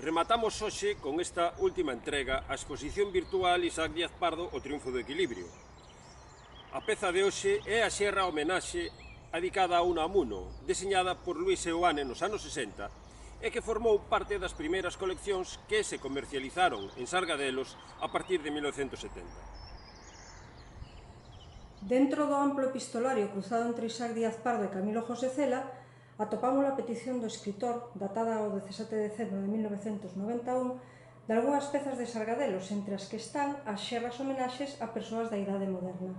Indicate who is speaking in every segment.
Speaker 1: Rematamos hoxe con esta última entrega a exposición virtual Isaac Díaz Pardo, O triunfo do equilibrio. A peza de hoxe é a xerra homenaxe dedicada a Unamuno, deseñada por Luis Seoane nos anos 60 e que formou parte das primeiras coleccións que se comercializaron en Sargadelos a partir de 1970.
Speaker 2: Dentro do amplo epistolario cruzado entre Isaac Díaz Pardo e Camilo José Cela, atopamos a petición do escritor, datada o 17 de decembro de 1991, de algunhas pezas de Sargadelos, entre as que están as xerras homenaxes a persoas da idade moderna.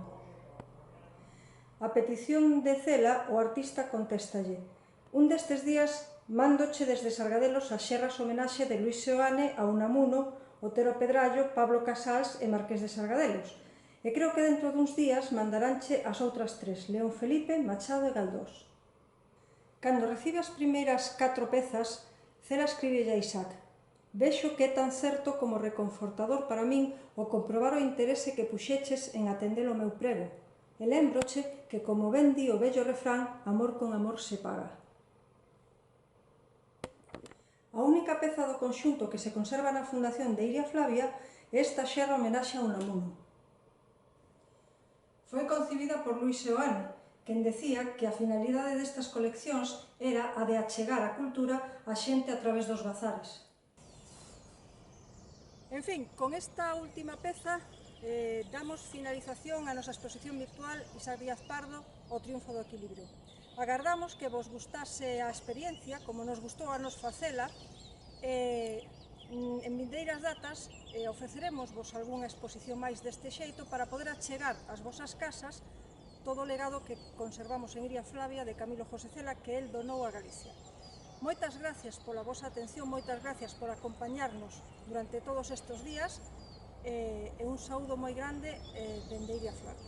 Speaker 2: A petición de Cela, o artista contéstalle: un destes días mándoche desde Sargadelos as xerras homenaxe de Luis Seoane a Unamuno, Otero Pedrallo, Pablo Casals e Marqués de Sargadelos, e creo que dentro duns días mandaránche as outras tres, León Felipe, Machado e Galdós. Cando recibe as primeiras 4 pezas, Cela escribe a Isaac: vexo que é tan certo como reconfortador para min o comprobar o interese que puxeches en atender o meu prego, e lembroche que, como ben di o vello refrán, amor con amor se paga. A única peza do conxunto que se conserva na fundación de Iria Flavia é esta xerra homenaxe a Unamuno. Foi concibida por Luis Seoane, quen decía que a finalidade destas coleccións era a de achegar a cultura á xente a través dos bazares. En fin, con esta última peza damos finalización á nosa exposición virtual Isaac Díaz Pardo, O triunfo do equilibrio. Agardamos que vos gustase a experiencia, como nos gustou a nos facela, en vindeiras datas ofreceremos vos algunha exposición máis deste xeito para poder achegar ás vosas casas todo o legado que conservamos en Iria Flavia de Camilo José Cela, que el donou a Galicia. Moitas gracias pola vosa atención, moitas gracias por acompañarnos durante todos estes días e un saúdo moi grande dende Iria Flavia.